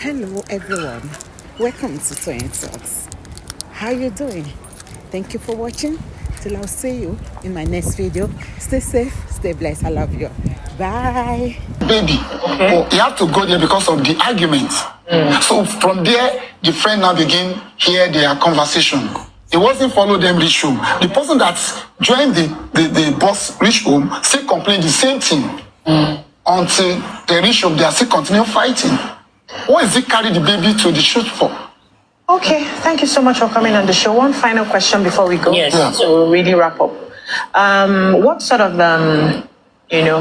Hello everyone, welcome to Twin Talks. How you doing? Thank you for watching. Till I'll see you in my next video. Stay safe, stay blessed. I love you. Bye. Baby, you have to go there because of the argument. So from there, the friend now begin hear their conversation. He wasn't follow them reach home. The person that joined the bus reach home still complain the same thing until they reach home. They are still continue fighting. Why is he carry the baby to the church for? Okay, thank you so much for coming on the show. One final question before we go. Yes. Yeah. To really wrap up. What sort of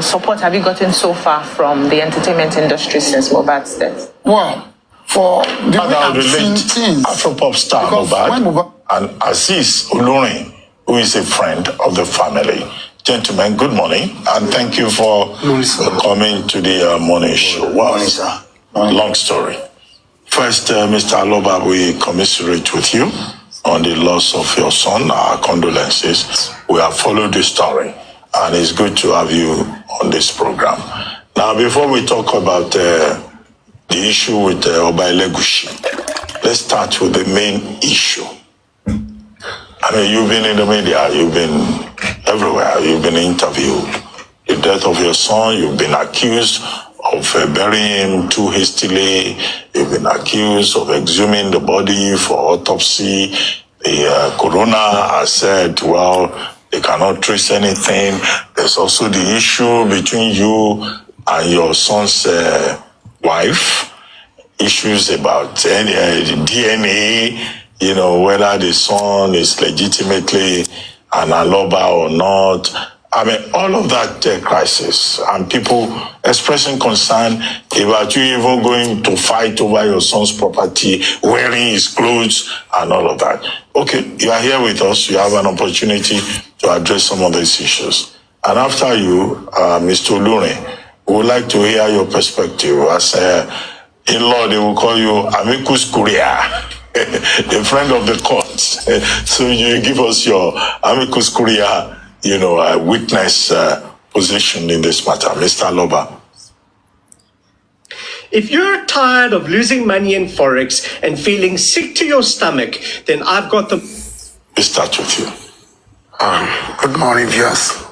support have you gotten so far from the entertainment industry since Mohbad's death? Well, for the way I'm seeing things, Afropop star because when Mohbad and Aziz Olorin, who is a friend of the family. Gentlemen, good morning, and thank you for coming to the morning show. Wow, long story. First, Mr. Aloba, we commiserate with you on the loss of your son. Our condolences. We have followed the story, and it's good to have you on this program. Now, before we talk about the issue with Oba Elegushi, let's start with the main issue. I mean, you've been in the media, you've been everywhere, you've been interviewed. The death of your son, you've been accused of burying him too hastily. You've been accused of exhuming the body for autopsy. The coroner has said, well, they cannot trace anything. There's also the issue between you and your son's wife, issues about DNA, whether the son is legitimately an Aloba or not. I mean, all of that crisis and people expressing concern about you even going to fight over your son's property, wearing his clothes and all of that. Okay, you are here with us. You have an opportunity to address some of these issues. And after you, Mr. Olorin, we would like to hear your perspective. As in law, they will call you amicus curiae, a friend of the court. So you give us your amicus curiae, witness position in this matter. Mr. Aloba. If you're tired of losing money in Forex and feeling sick to your stomach, then I've got the... We start with you. good morning, viewers.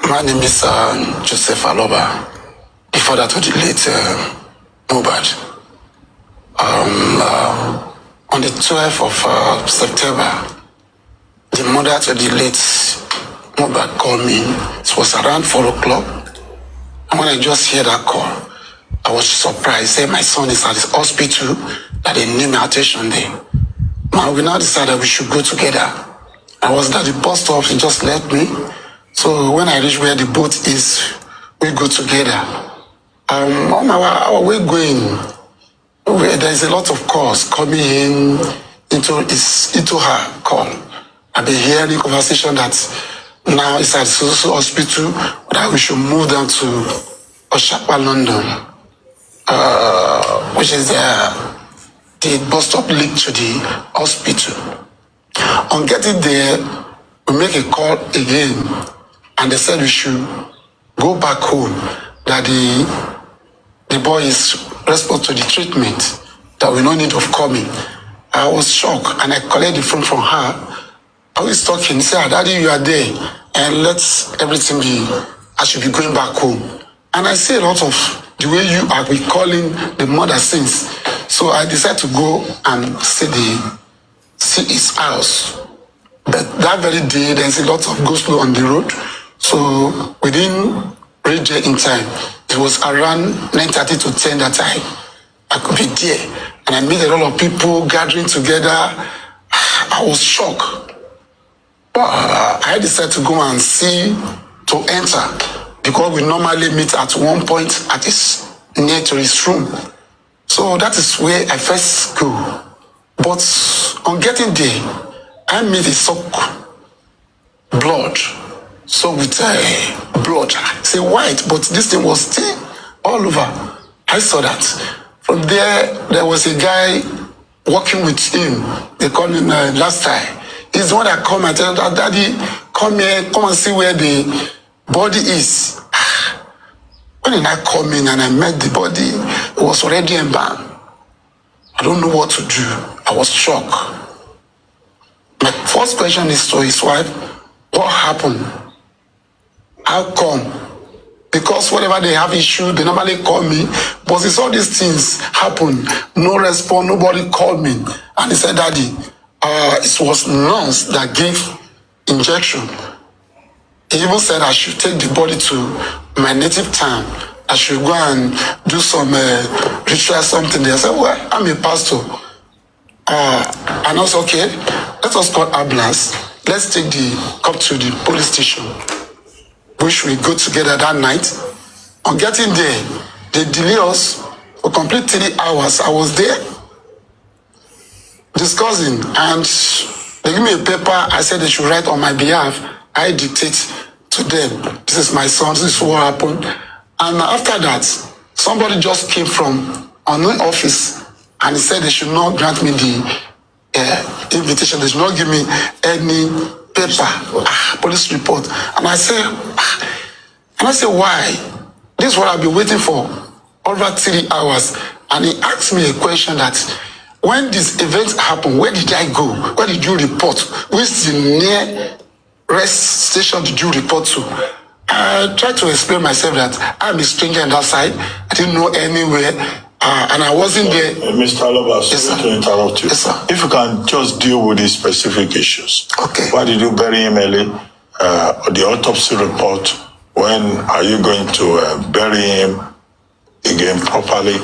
My name is Joseph Aloba, the father to the late Mohbad. On the 12th of September, the mother to the late Mohbad called me. It was around 4 o'clock. And when I just heard that call, I was surprised. Say my son is at the hospital, that they need my attention there. Now we now decided we should go together. I was at the bus stop, he just left me. So when I reached where the boat is, we go together. On our way going, there's a lot of calls coming in into her call. I've been hearing conversation that now it's at the hospital, that we should move down to Oshapa, London, which is the bus stop linked to the hospital. On getting there, we make a call again, and they said we should go back home, that the boy is responsible to the treatment, that we no need of coming. I was shocked, and I collected the phone from her. I was talking, say, Daddy, you are there, and let everything be, I should be going back home. And I see a lot of the way you are calling the mother since. So I decided to go and see his house. But that very day, there's a lot of go-slow on the road. So we didn't reach there in time. It was around 9:30 to 10 that I could be there. And I met a lot of people gathering together. I was shocked. I decided to go and to enter, because we normally meet at one point at near to his room. So that is where I first go. But on getting there, I made a soak blood. So with blood, say white, but this thing was still all over. I saw that. From there was a guy working with him. They called him last time. He's the one that come and tell that, Daddy, come here, come and see where the body is. When I come in and I met the body, it was already embalmed. I don't know what to do. I was shocked. My first question is to his wife, what happened? How come? Because whenever they have issue, they normally call me. But since all these things happen, no response, nobody called me. And he said, Daddy, it was nurse that gave injection. He even said I should take the body to my native town. I should go and do some ritual something there. I said, well, I'm a pastor. And I was okay, let us call ambulance. Let's take the cop to the police station, which we go together that night. On getting there, they delay us for complete 3 hours. I was there discussing, and they give me a paper. I said they should write on my behalf. I dictate to them, this is my son, this is what happened. And after that, somebody just came from unknown office and he said they should not grant me the invitation. They should not give me any paper, police report. And I said, why? This is what I've been waiting for over 3 hours. And he asked me a question that, when this event happened, where did I go? Where did you report? Which is the nearest station did you report to? I tried to explain myself that I'm a stranger on that side. I didn't know anywhere, and I wasn't there. Mr. Aloba, sorry to interrupt you. Yes, sir. If you can just deal with these specific issues. Okay. Why did you bury him early? The autopsy report, when are you going to bury him again properly?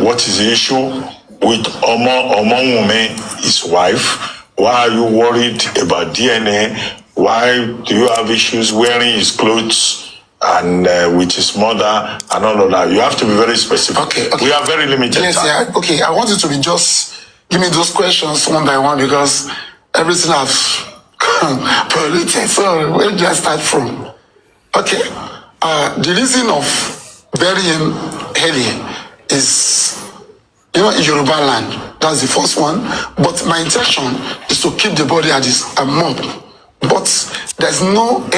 What is the issue with Omowume, his wife? Why are you worried about DNA? Why do you have issues wearing his clothes and with his mother and all of that? You have to be very specific. Okay. We are very limited. Yes, time. yeah. Okay, I want you to be just give me those questions one by one because everything I've polluted. So where do I start from? Okay. The reason of burying early is, in Yoruba land. That's the first one. But my intention is to keep the body at this mob. But there's no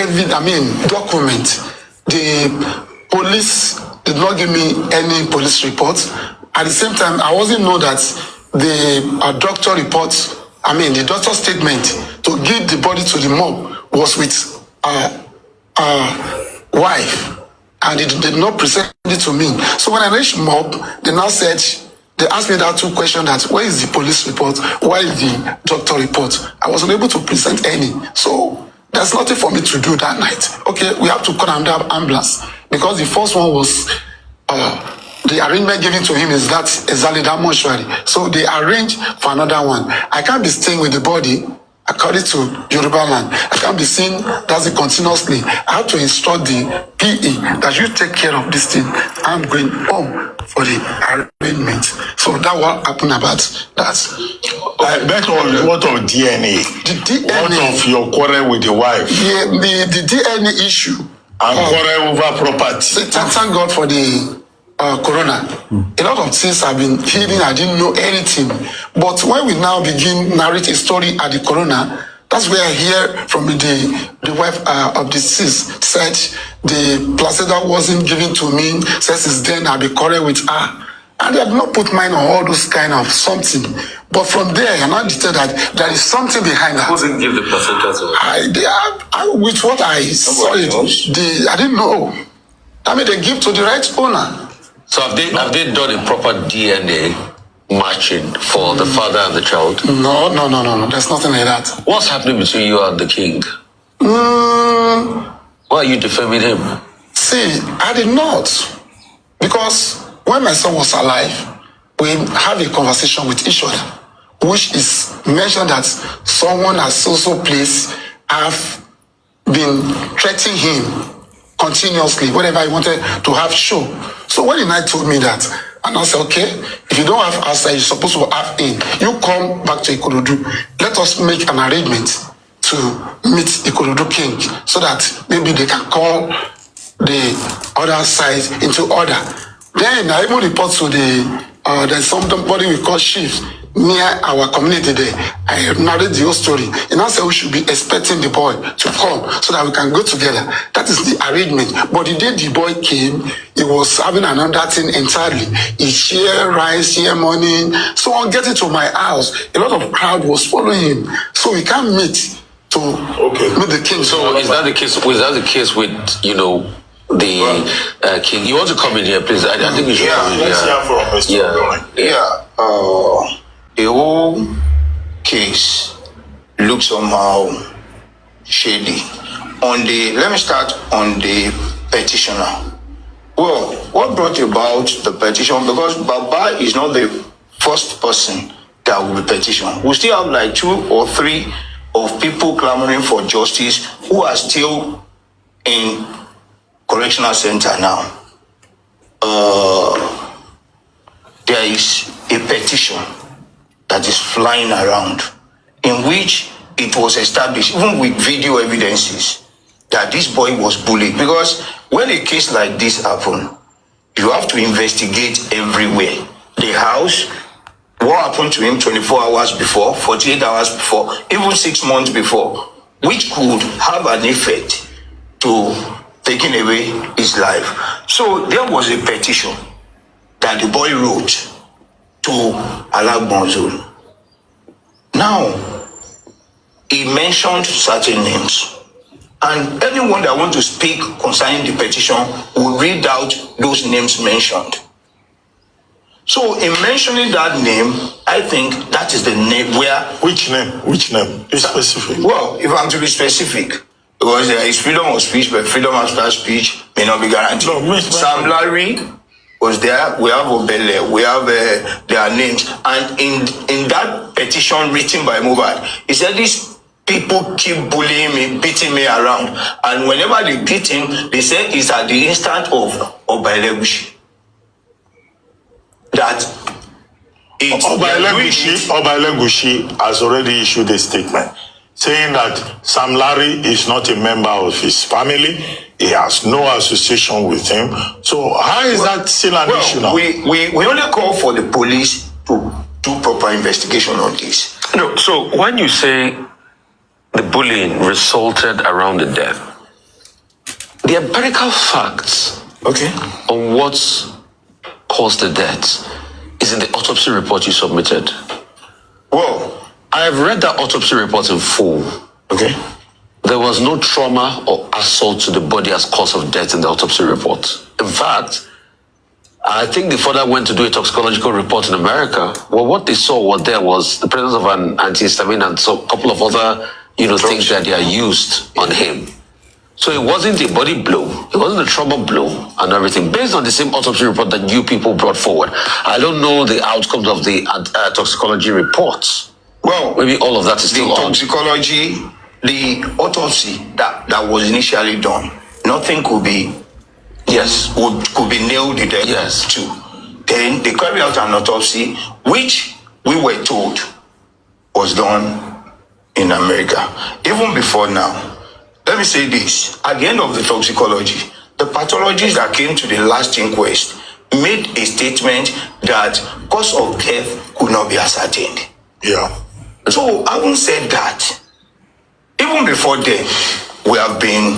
document. The police did not give me any police report. At the same time, I wasn't know that the doctor report, the doctor statement to give the body to the mob was with wife. And they did not present it to me. So when I reached mob, they asked me that 2 questions, that where is the police report? Where is the doctor report? I wasn't able to present any. So there's nothing for me to do that night. Okay, we have to call another ambulance because the first one was the arrangement given to him is that exactly that mortuary. So they arranged for another one. I can't be staying with the body according to Yoruba land. I can't be seen that's it continuously. I have to instruct the PE that you take care of this thing. I'm going home for the arrangement. So that what happened about that. What of DNA? The DNA. What of your quarrel with the wife? The DNA issue. And quarrel over property. Thank God for the corona. A lot of things have been hidden. I didn't know anything. But when we now begin narrate a story at the corona, that's where I hear from the wife of the deceased said the placenta wasn't given to me. Says it's then I'll be quarrel with her. And they had not put mine on all those kind of something. But from there, I now detected that there is something behind that. Who didn't give the placenta to with what I saw it, I didn't know. They give to the right owner. So have they done a proper DNA matching for the father and the child? No. There's nothing like that. What's happening between you and the king? Why are you defaming him? See, I did not. Because when my son was alive, we have a conversation with each other, which is mentioned that someone at so place have been threatening him continuously, whenever he wanted to have show. So when the night told me that, and I said, okay, if you don't have outside, you're supposed to have in. You come back to Ikorodu. Let us make an arrangement to meet Ikorodu King so that maybe they can call the other side into order. Then I even report to there's somebody we call chief. near our community there. I narrated the whole story. And I said we should be expecting the boy to come so that we can go together. That is the arrangement. But the day the boy came, he was having another thing entirely. He share rice, share money. So on getting to my house, a lot of crowd was following him. So we can't meet to meet the king. So is that the case? Was that the case with the king? You want to come in here, please? I think you should come in here. Let's hear from Mr. The whole case looks somehow shady. Let me start on the petitioner. Well, what brought about the petition? Because Baba is not the first person that will be petitioned. We still have like 2 or 3 of people clamoring for justice who are still in correctional center now. There is a petition that is flying around in which it was established, even with video evidences, that this boy was bullied. Because when a case like this happens, you have to investigate everywhere. The house, what happened to him 24 hours before, 48 hours before, even 6 months before, which could have an effect to taking away his life. So there was a petition that the boy wrote to Aloba. Now, he mentioned certain names. And anyone that wants to speak concerning the petition will read out those names mentioned. So in mentioning that name, I think that is the name where... Which name? Which name? Be specific. Well, if I'm to be specific, because there is freedom of speech, but freedom after speech may not be guaranteed. No, Sam Larry was there. We have Obele. We have their names. And in that petition written by Mohbad, he said these people keep bullying me, beating me around. And whenever they beat him, they say it's at the instant of Obele. That Oba has already issued a statement saying that Sam Larry is not a member of his family. He has no association with him. So how is that still an issue now? We only call for the police to do proper investigation on this. No, so when you say the bullying resulted around the death, the empirical facts on what caused the death is in the autopsy report you submitted. Well, I have read that autopsy report in full. There was no trauma or assault to the body as cause of death in the autopsy report. In fact, I think the father went to do a toxicological report in America. Well, what they saw was the presence of an antihistamine and a couple of other, things that they are used on him. So it wasn't a body blow, it wasn't a trauma blow and everything. Based on the same autopsy report that you people brought forward, I don't know the outcomes of the toxicology reports. Well, maybe all of that is still the on. Toxicology, the autopsy that was initially done, nothing could be could be nailed the death to. Then they carried out an autopsy, which we were told was done in America. Even before now. Let me say this. At the end of the toxicology, the pathologist that came to the last inquest made a statement that cause of death could not be ascertained. Yeah. So having said that, even before then, we have been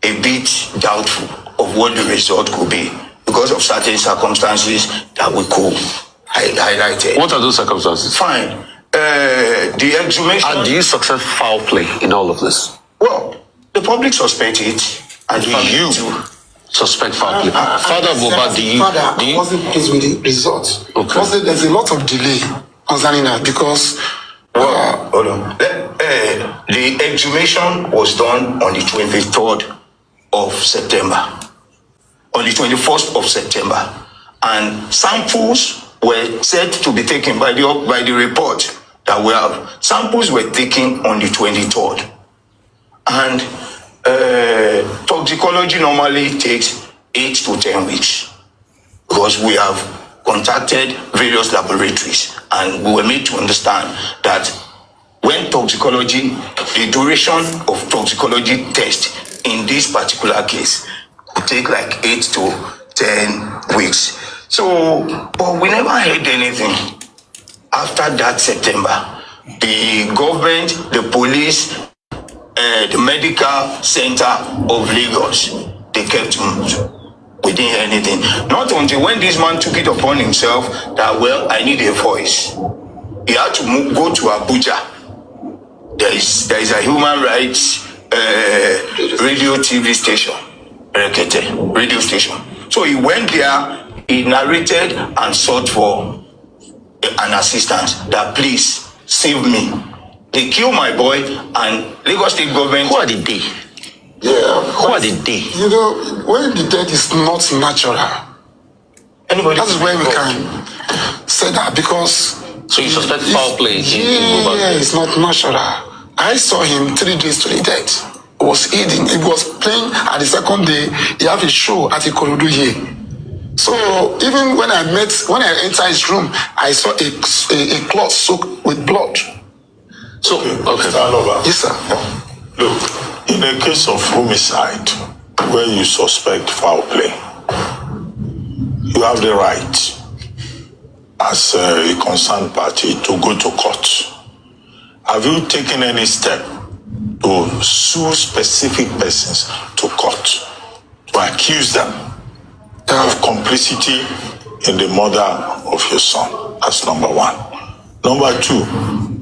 a bit doubtful of what the result could be because of certain circumstances that we could highlight. What are those circumstances? Fine. The exhumation... And do you suspect foul play in all of this? Well, the public suspect it, and do you suspect foul play? Father Mohbad, do you? I wasn't pleased with the results. Okay. There's a lot of delay concerning that because... hold on. The exhumation was done on the 23rd of September. On the 21st of September. And samples were said to be taken by the report that we have. Samples were taken on the 23rd. And toxicology normally takes 8 to 10 weeks because we have contacted various laboratories and we were made to understand that when toxicology, the duration of toxicology test in this particular case could take like 8 to 10 weeks. So, but we never heard anything after that September, the government, the police, the medical center of Lagos, they kept mute. We didn't hear anything. Not until when this man took it upon himself that, well, I need a voice. He had to go to Abuja. There is a human rights radio TV station, radio station. So he went there, he narrated and sought for an assistance that please save me. They killed my boy, and Lagos State government. Who are the they? Yeah. Who are the they? You know, when the death is not natural, Anybody? that is where we can say that, because. So you suspect foul play? Yeah, it's not natural. I saw him 3 days to the death. He was eating. He was playing at the second day. He had a show at Ikorodu here. So even when I entered his room, I saw a cloth soaked with blood. So, okay. Mr. Aloba. Yes, sir. Look, in a case of homicide where you suspect foul play, you have the right as a concerned party to go to court. Have you taken any step to sue specific persons to court to accuse them of complicity in the murder of your son? That's number one. Number two,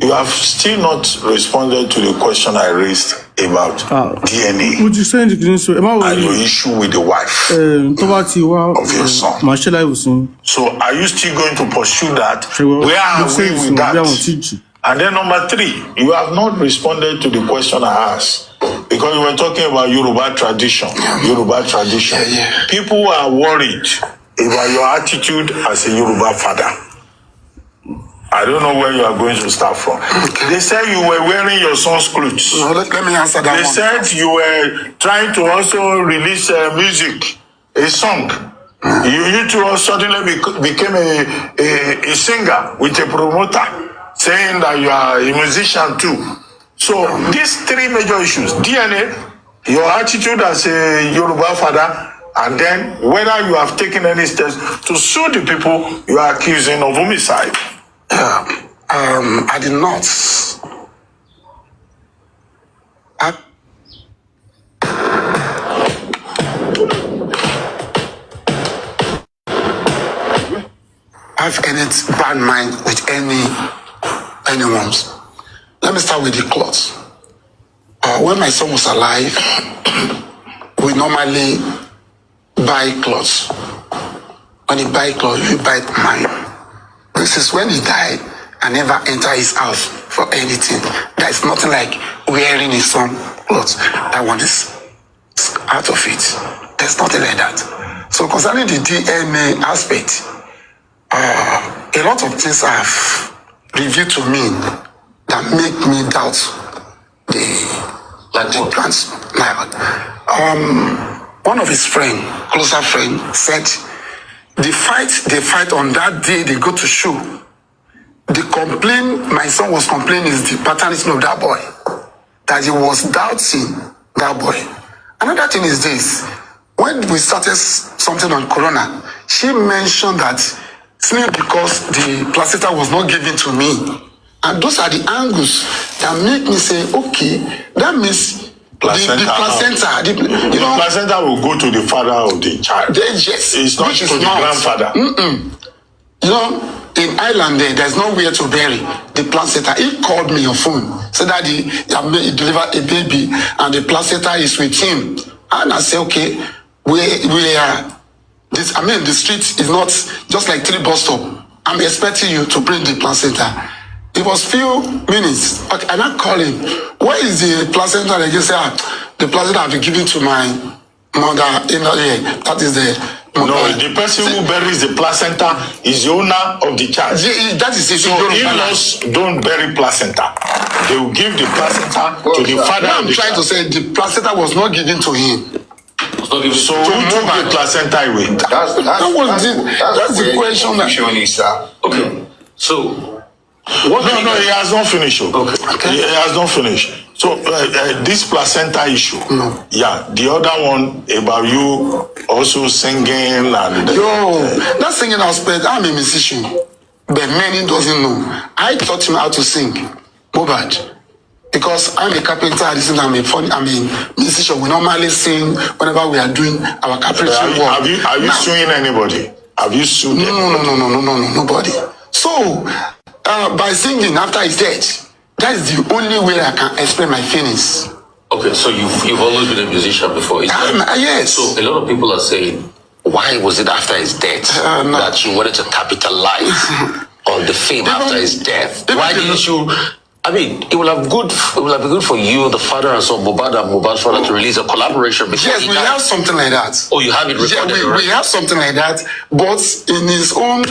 you have still not responded to the question I raised about DNA. Would you send the so and your issue with the wife of your son. So are you still going to pursue that? Where are we with that? And then number three, you have not responded to the question I asked. Because we were talking about Yoruba tradition. Yoruba tradition. Yeah. People are worried about your attitude as a Yoruba father. I don't know where you are going to start from. Okay. They said you were wearing your son's clothes. No, let me answer that. They said you were trying to also release music, a song. You two all suddenly became a singer with a promoter, saying that you are a musician too. So these three major issues: DNA, your attitude as a Yoruba father, and then whether you have taken any steps to sue the people you are accusing of homicide. I did not. Have any bad mind with anyone. Let me start with the clothes. When my son was alive, we normally buy clothes. When you buy clothes, you buy mine. This is when he died, I never enter his house for anything. There's nothing like wearing his son clothes. That one is out of it. There's nothing like that. So concerning the DNA aspect, a lot of things have revealed to me that make me doubt the plans. One of his closer friend, said the fight they fight on that day they go to show. The complaint my son was complaining is the paternity of that boy, that he was doubting that boy. Another thing is this: when we started something on Corona, she mentioned that simply because the placenta was not given to me, and those are the angles that make me say, okay, that means the placenta, the placenta will go to the father of the child. Yes, it's not to the grandfather. You know, in Ireland there's nowhere to bury the placenta. He called me on phone, said that he delivered a baby and the placenta is with him. And I said, okay, we are this. I mean, the street is not just like 3 bus stop. I'm expecting you to bring the placenta. It was few minutes. Okay, and I call him. Where is the placenta? They just say, the placenta have been given to my mother. That is the mother. No, the person who buries the placenta is the owner of the child. That is it. So in-laws don't bury placenta. They will give the placenta to the father. What I'm trying to say, the placenta was not given to him. So who took the placenta away? That's the question. Okay. So No, he has not finished. Okay. He has not finished. So this placenta issue. No. Yeah, the other one about you also singing and. That singing aspect, I'm a musician. but many doesn't know. I taught him how to sing, Mohbad. Because I'm a carpenter, I'm a musician. We normally sing whenever we are doing our carpentry work. Are you suing anybody? Have you sued No, nobody. So, by singing after he's dead, that is the only way I can explain my feelings. Okay, so you've always been a musician before, yes. So a lot of people are saying, why was it after his death that you wanted to capitalize on the fame after his death? Why didn't you? I mean, it will have been good for you, the father and son, Mohbad and Mohbad's father, to release a collaboration. Yes, we have something like that. Oh, you have it recorded? Yeah, we have something like that, but in his own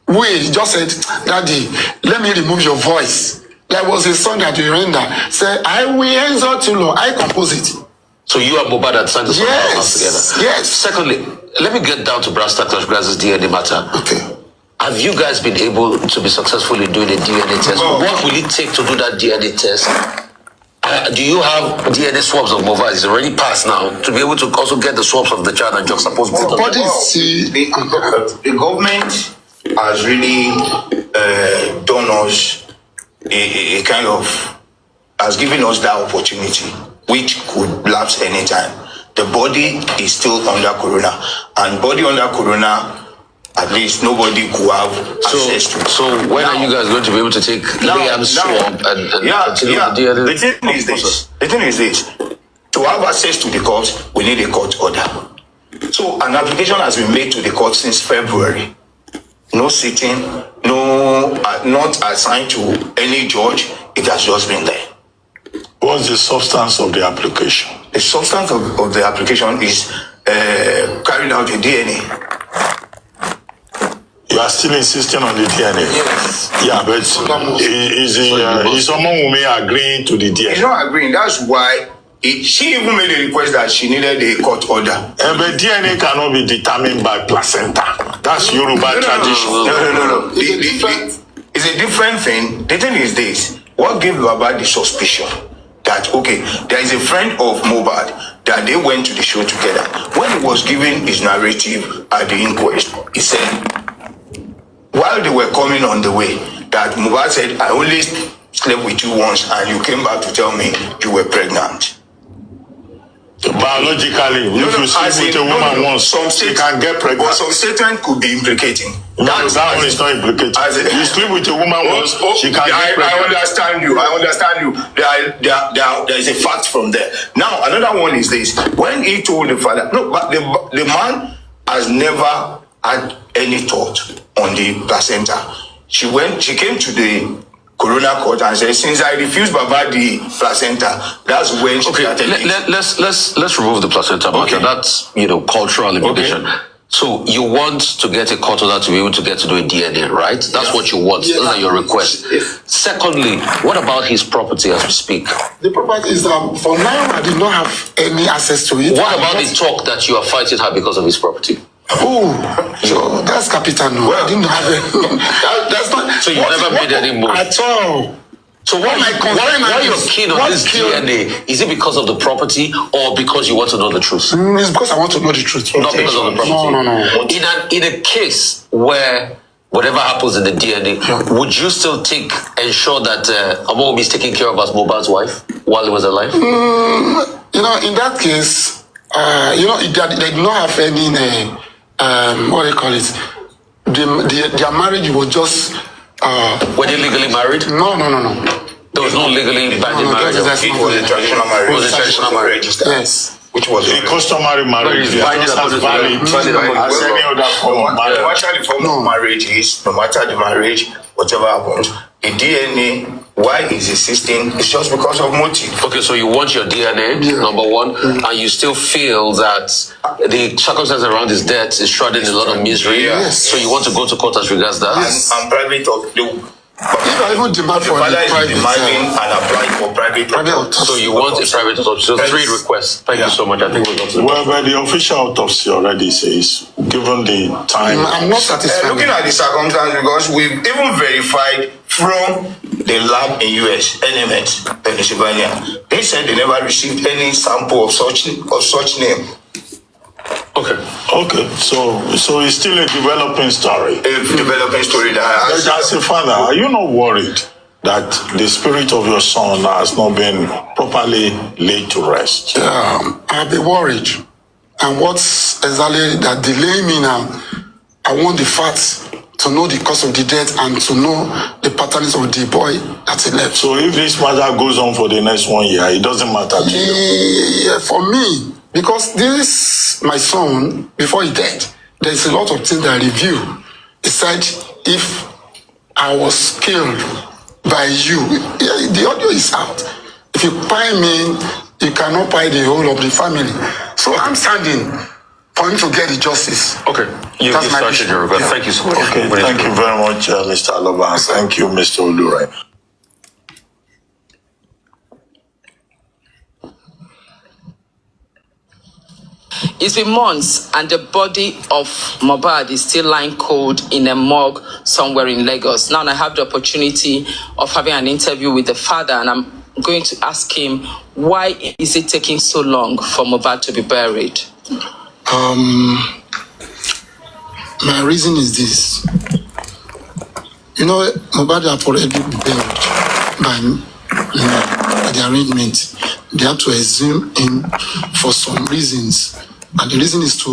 way, he just said, Daddy, let me remove your voice. There was a song that you render. Say, I will exalt you, Lord. I compose it. So you and Mohbad had signed the song together? Yes. Secondly, let me get down to brass tacks as regards this DNA matter. Okay. Have you guys been able to be successful in doing a DNA test? What will it take to do that DNA test? Do you have DNA swabs of Mohbad? It's already passed now to be able to also get the swabs of the child and juxtapose both of them. The government has really done us a kind of, has given us that opportunity, which could lapse anytime. The body is still under corona, and body under corona, at least nobody could have access to. So when are you guys going to be able to take Liam's swab and continue the DNA? The thing is this. To have access to the court, we need a court order. So an application has been made to the court since February. No sitting, not assigned to any judge. It has just been there. What's the substance of the application? The substance of the application is carrying out the DNA. You are still insisting on the DNA? Yes. Yeah, but is someone who may agreeing to the DNA? He's not agreeing. That's why she even made a request that she needed a court order. But DNA cannot be determined by placenta. That's Yoruba tradition. No. It's a different thing. The thing is this. What gave Baba the suspicion that, okay, there is a friend of Mohbad that they went to the show together. When he was giving his narrative at the inquest, he said, while they were coming on the way, that Mohbad said, I only slept with you once and you came back to tell me you were pregnant. Biologically, if you sleep with a woman once, she can get pregnant. But some statement could be implicating. That one is not implicating. You sleep with a woman once, she can get pregnant. I understand you. There is a fact from there. Now, another one is this. When he told the father, no, but the man has never had any thought on the placenta. She came to the coroner court and said, since I refused Baba the placenta, that's when she started. Let's remove the placenta matter. Okay. That's cultural implication. Okay. So you want to get a court order to be able to get to do a DNA, right? That's what you want. Yeah. Those are your requests. Yes. Secondly, what about his property as we speak? The property is for now I did not have any access to it. What about the talk that you are fighting her because of his property? Oh, so that's capital. No, I didn't have it. That's not. So you never made any move at all. So why you're keen on this DNA? Is it because of the property or because you want to know the truth? It's because I want to know the truth. Not because of the property. No. In a case where whatever happens in the DNA, would you still ensure that Aloba is taking care of as Mohbad's wife while he was alive? In that case, they did not have any. What do you call it? Their marriage was just. Were they legally married? No. There was no legally binding marriage. It was a traditional marriage. It was a traditional marriage. Yes. Which was a customary marriage. Valid as any other form of marriage. Actually, form of marriage is no matter the marriage, whatever happens, the DNA. Why is insisting? It's just because of motive. Okay, so you want your DNA, number one, and you still feel that the circumstances around his death is shrouded in a lot of misery. Yes. So you want to go to court as regards that. Yes. And private even demand for the private. Demanding and applying for private autopsy. So you want a private autopsy. So 3 requests. Thank you so much. I think we got to. Well, but the official autopsy already says, given the time. I'm not satisfied. Looking at the circumstances, because we've even verified from the lab in US, NMS, Pennsylvania, they said they never received any sample of such name. Okay, so it's still a developing story. A developing story that But as a father, are you not worried that the spirit of your son has not been properly laid to rest? I'll be worried. And what's exactly that delaying me now? I want the facts to know the cause of the death and to know the patterns of the boy that he left. So if this matter goes on for the next 1 year, it doesn't matter to you? Yeah, for me, because this, my son, before he died, there's a lot of things that I review. He said, if I was killed by you, yeah, the audio is out. If you buy me, you cannot buy the whole of the family. So I'm standing for him to get the justice. Okay, you started your request. Thank you so much. Okay, thank you very much, Mr. Aloba. Thank you, Mr. Olure. It's been months and the body of Mohbad is still lying cold in a morgue somewhere in Lagos. Now I have the opportunity of having an interview with the father, and I'm going to ask him, why is it taking so long for Mohbad to be buried? My reason is this. You know, Mohbad have already been buried by the arrangement. They have to exhume him for some reasons. And the reason is to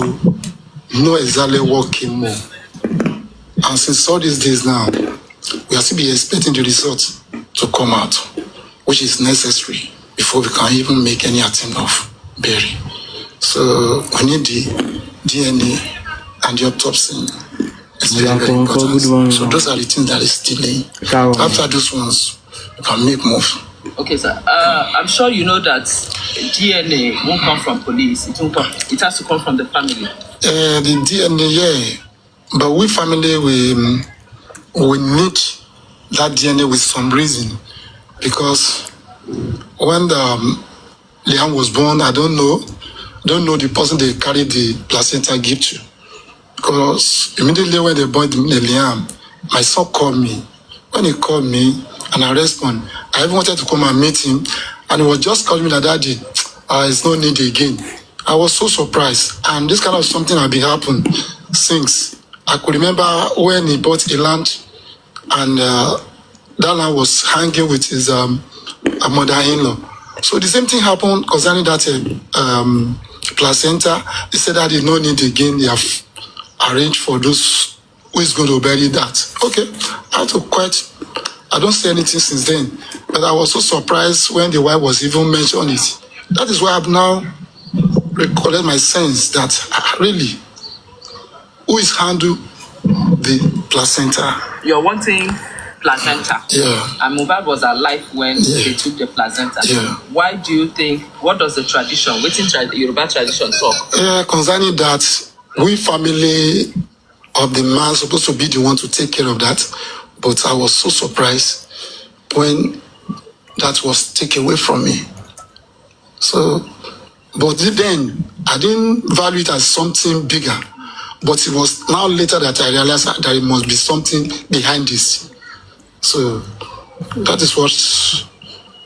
know exactly what came more. And since all these days now, we are still be expecting the result to come out, which is necessary before we can even make any attempt of burying. So we need the DNA and the autopsy. It's very, very important. So those are the things that is delaying. After those ones, we can make move. Okay, sir. I'm sure you know that DNA won't come from police. It won't come. It has to come from the family. The DNA, yeah. But we family, we need that DNA with some reason. Because when Liam was born, I don't know the person they carried the placenta gift to. Because immediately when they born the Liam, my son called me. When he called me and I respond, I even wanted to come and meet him, and he was just calling me like, Daddy, it's no need again. I was so surprised, and this kind of something had been happening since. I could remember when he bought a land, and that land was hanging with his mother-in-law. So the same thing happened concerning that placenta. He said that he no need again. They have arranged for those who is going to bury that. Okay, I had to quite. I don't say anything since then, but I was so surprised when the wife was even mentioning it. That is why I've now recorded my sense that really, who is handle the placenta? You're wanting placenta. Yeah. And Mohbad was alive when they took the placenta. Yeah. Why do you think, what does the tradition, the Yoruba tradition talk? Concerning that, we family of the man supposed to be the one to take care of that. But I was so surprised when that was taken away from me. So, but then I didn't value it as something bigger. But it was now later that I realized that there must be something behind this. So that is what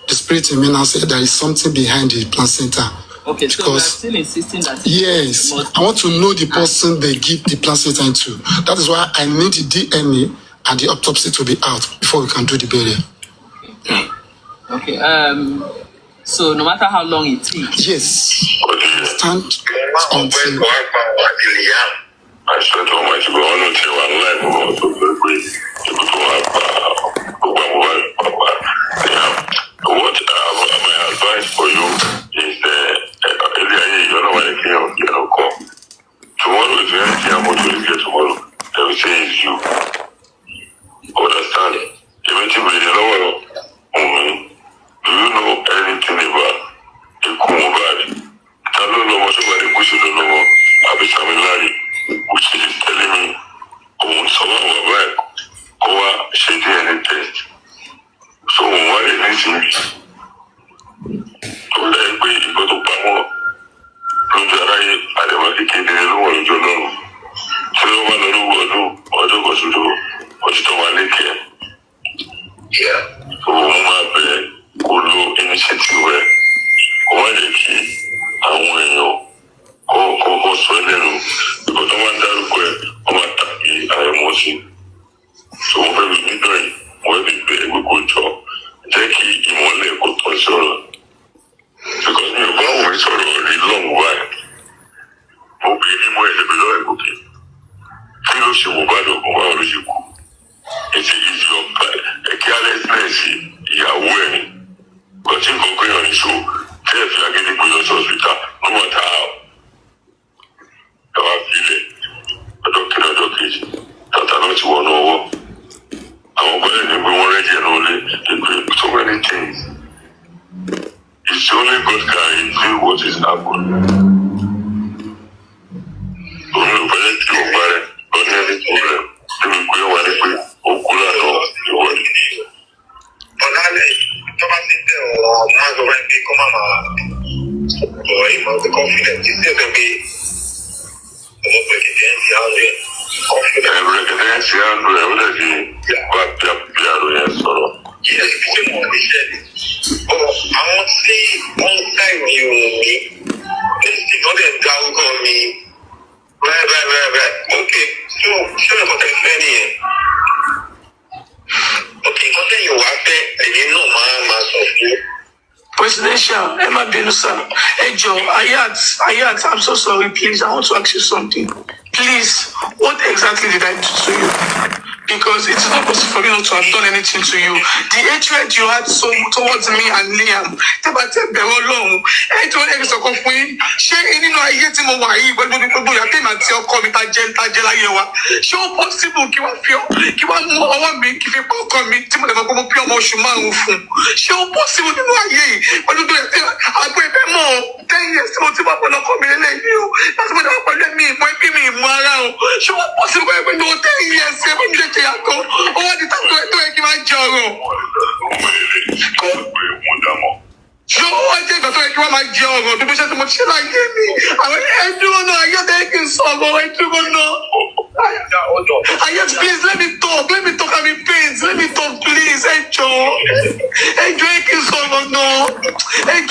the spirit in me now said, there is something behind the placenta. Okay, so you are still insisting that... Yes, I want to know the person they give the placenta into. That is why I need the DNA and the autopsy to be out before we can do the burial. Okay, so no matter how long it takes... Yes, stand until... I said to my to go on until I left to what my advice for you is tomorrow is the only thing I'm going to get tomorrow. Everything is you. Understand? Eventually, do you know anything about the Mohbad? I don't know much about the question, don't know. I'll be familiar, which is telling me, someone will back, she did any test. So, what is this? So, let me go to Pamo. Lujarai, I never get in the room, you know. So, one of the yeah. So, my initiative, one of the key, I want to know, So when we meet doing, when we go to Jackie, you want to go to Solo. Because me, when we saw a long while, Mobi, more than below a bookie. Fellowship Mohbad or Mohbad, it's a carelessness, you are wearing. But you go on the show, tell if you are getting good hospital, no matter how. I feel it. I don't care, that I don't want to know. I'm already and only so many things. It's only God can feel what is happening. Only parents to marry, don't have any problem. You will go away with Okula or Thomas is there or not already come on or him of the confidence. He said to me, I want to see one time you this not a down on me. Right. Okay, so sure about the okay, what then you want there and you know my Presidential, Emma Benusa, hey Joe, Ayat, I'm so sorry, please, I want to ask you something. Please, what exactly did I do to you? Because it's not possible for me not to have done anything to you. The hatred you had so towards me and Liam, I told you so confused. Share any no I hate him over here, but you think that your come tajela yewa. Show possible ki wa feel, ki wa mo owo mi ki fi poko mi, ti mo le ko mo pure mo shuma fun. Show possible ni no aye, but you think agbo ebe mo 10 years mo ti ba ko lo ko mi le ni o. That's what I pẹ̀lú mi, mo bi mi mo ara o. Show possible ko no 10 years se mo mi yako o di tan to e ki ma joro so o je ko to e ki ma joro bí ṣe mo ṣe láyé mi àwọn ẹdúró náà ayé de kí n sọ go ẹdúró náà Ayat, please let me talk I'm in pain, let me talk please ẹjọ kí n sọ̀rọ̀ náà Ayat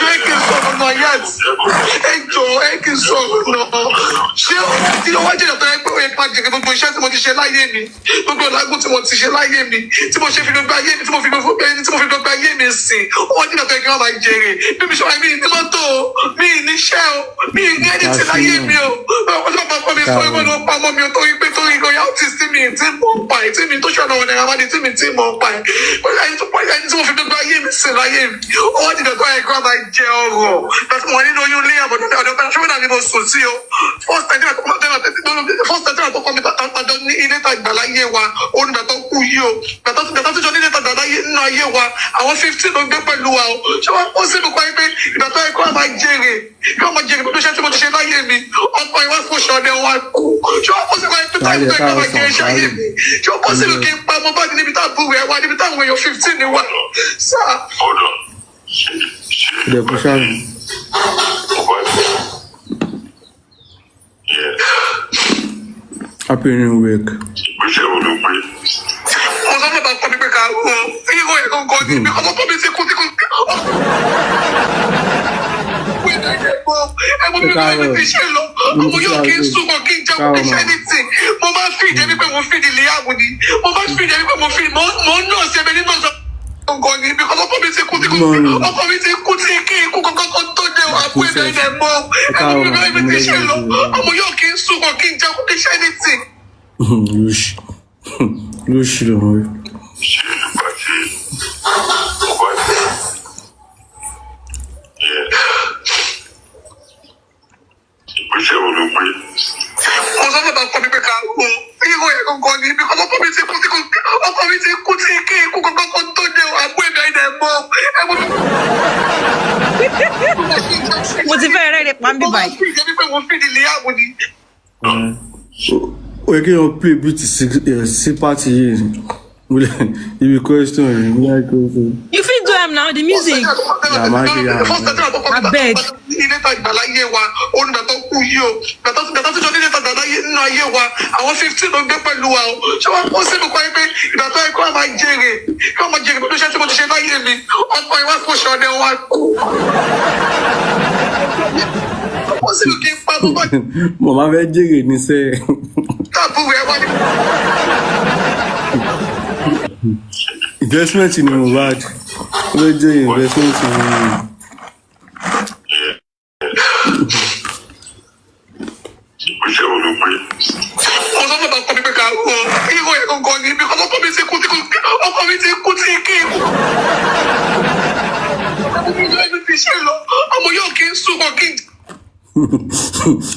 ẹjọ kí n sọ̀rọ̀ náà ṣé tí o wá jẹ́ ìyàtọ̀ ẹgbẹ́ òye pa jẹ́ gbogbo iṣẹ́ tí mo ti ṣe láyé mi gbogbo ọ̀làgùn tí mo ti ṣe láyé mi tí mo ṣe fi gbogbo ayé mi tí mo fi gbogbo ayé mi sìn ó wá jẹ́ ìyàtọ̀ ẹgbẹ́ wọn máa jèrè bí mi ṣe wáyé mi ní mọ́tò mi níṣẹ́ o mi ní ẹni tí láyé mi o ọjọ́ pàpọ̀ mi sọ ìwọ́n ló pamọ́ mi torí pé torí royalties tí mi tí mò ń pa ẹ̀ tí mi tó ṣọ̀nà ọ̀nà ìrànwọ́ tí mi tí mò ń pa ẹ̀ pẹ̀lú ẹni tí mo fi gbogbo ayé mi sìn láyé mi ó wá jẹ́ ìyàtọ̀ ẹgbẹ́ wọn máa jẹ ọrọ̀ pẹ̀lú wọn nínú oyún lé àbọ̀dọ̀ ọ̀dọ̀ ṣọ́wọ́n náà ni mo sùn sí o first time àkọ́kọ́ mi tàjọ ní ilé tàgbà láyé wa onígbà tó kú yìí o gbàtà tó jọ ní ilé tàgbà nínú ayé wa àwọn 15 ló gbé pẹ̀lú wa o ṣé wọ́n ó sì mú pa pé ìgbà tó ẹ̀kọ́ àmà jèrè kí wọ́n máa jèrè pẹ̀lú iṣẹ́ tí mo ti ṣe láyé mi ọkọ̀ ìwà fòṣọ ọdẹ wa kú ṣé wọ́n ó sì máa pé táìpù ẹ̀kọ́ àmà jèrè iṣẹ́ ayé mi ṣé wọ́n ó sì mú kí n pa mo bá níbi tá àbúrò ẹ̀ wá níbi táwọn èèyàn 15 ni wà sáà. Happy New Week. Mo sọ fún bàbá mi pé ká wọ ìwọ ẹ̀ gangan ní ibi ọmọ mi ti kú ẹ̀gbọ́n mi máa ń fi ṣe lọ ọmọ yóò kí n súnmọ́ kí n jẹun kí n ṣe anything mo máa ń fìdí ẹbí pé mo fìdí Liam ni mo máa ń fìdí ẹbí pé mo náà ṣe ẹbẹ nínú ọ̀sán gangan ní ibi ọmọ mi ti kú ọkọ mi ti kú tí kí ikú kankan tó dé àpò ẹ̀dá ẹ̀dá mọ́ ẹ̀gbọ́n mi máa ń fi ṣe lọ ọmọ yóò kí n súnmọ́ kí n jẹun kí n ṣe anything. Lush, mo sọ fún bàbá mi pé ká wọ ìwọ ẹ̀ gangan ní ibi ọkọ mi ti kú tí kí ikú kankan tó dé àpò ẹ̀dá ẹ̀dá mọ́ ẹ̀gbọ́n mi. Mo ti fẹ́ rẹ́ rẹ̀ pa ń bí báyìí. mo máa ń fìdí ẹbí pé mo fìdí Liam ni. We're going to play beat the party here. You be question. You fit do am now, the music. I beg. Ilé tàgbà láyé wa onígbà tó kú yìí o gbàtà tó jọ nílé tàgbà nínú ayé wa àwọn 15 ló gbé pẹ̀lú wa o ṣé wọ́n ó sì mú pa pé ìgbà tó ẹ̀kọ́ àmà jèrè kí wọ́n máa jèrè pẹ̀lú iṣẹ́ tí mo ti ṣe láyé mi ọkọ̀ ìwà fòṣọ ọdẹ wa kú. ó sì mú kí n pa bó bá. Mama fẹ́ jèrè ní sẹ́ẹ̀. Táàbù rẹ̀ wá ní. Investment in Mohbad. We're doing investment in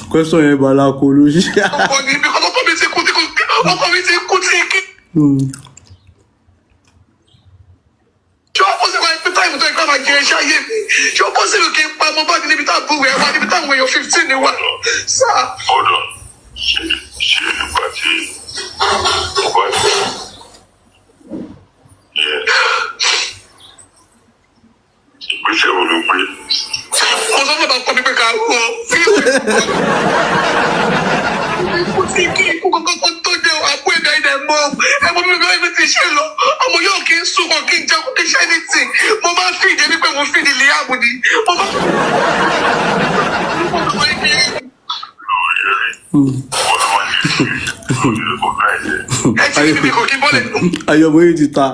question yẹn balako ló ṣe. Hold on. Ṣé nípa tí Mohbad. Ìgbésẹ̀ wo ló gbé? Ayọ̀mọ́ yìí ti ta.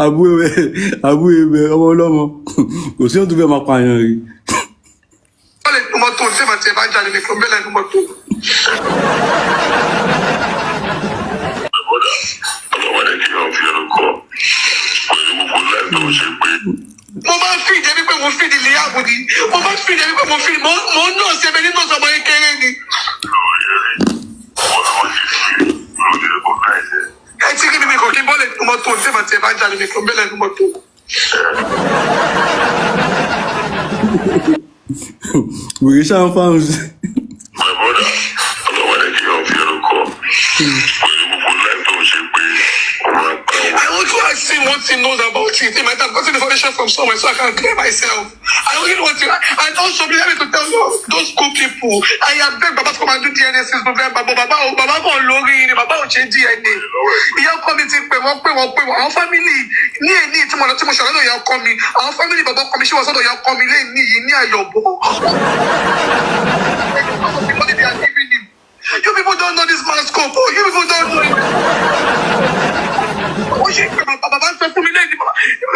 Àbúrò ọmọ ọlọ́mọ kò sí ohun tó fẹ́ máa pààyàn rí. Wèrè ṣáà fáwọn sí. What he knows about it. He might have gotten information from somewhere so I can clear myself. I don't really want to. And also, be able to tell you, those good people. I have begged Baba to come and do DNA since November. Baba go lori, Baba will change DNA. Your committee, our family. Ni tomorrow, tomorrow, your coming. Our family, Baba commission was on your coming. Ni ayobo. You people don't know this man's scope. You people don't know it. Baba sọ fún mi lẹ́yìn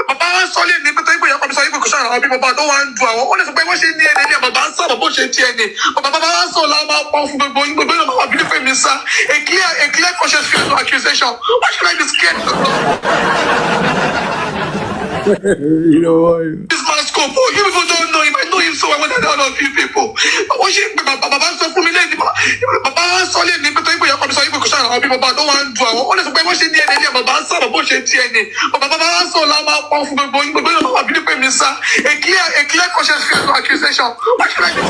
baba sọ lẹ́yìn ní pẹ́tẹ́ ìgbéyàwó kọ́mi sọ yìí kò sọ àwọn bí baba tó wá ń du àwọn ó lè sọ pé wọ́n ṣe ní ẹni ní baba ń sọ̀rọ̀ bó ṣe ti ẹni baba sọ la máa pọ̀ fún gbogbo yín gbogbo yín máa bí pé mi sá a clear conscious fear no accusation why should I be scared? You know what? This man's scope, you people don't know him. I know him so well more than all of you people. What she baba sọ fún mi lẹ́yìn baba sọ lẹ́yìn ní pẹ́tẹ́ ìgbéyàwó kọ́mi sọ yìí kò sọ àwọn bí baba tó wá ń du àwọn ó lè sọ pé wọ́n ṣe ní ẹni ní baba ń sọ̀rọ̀ bó ṣe ti ẹni baba sọ la máa pọ̀ fún gbogbo yín gbogbo yín máa bí pé mi sá a clear conscious fear no accusation why should I be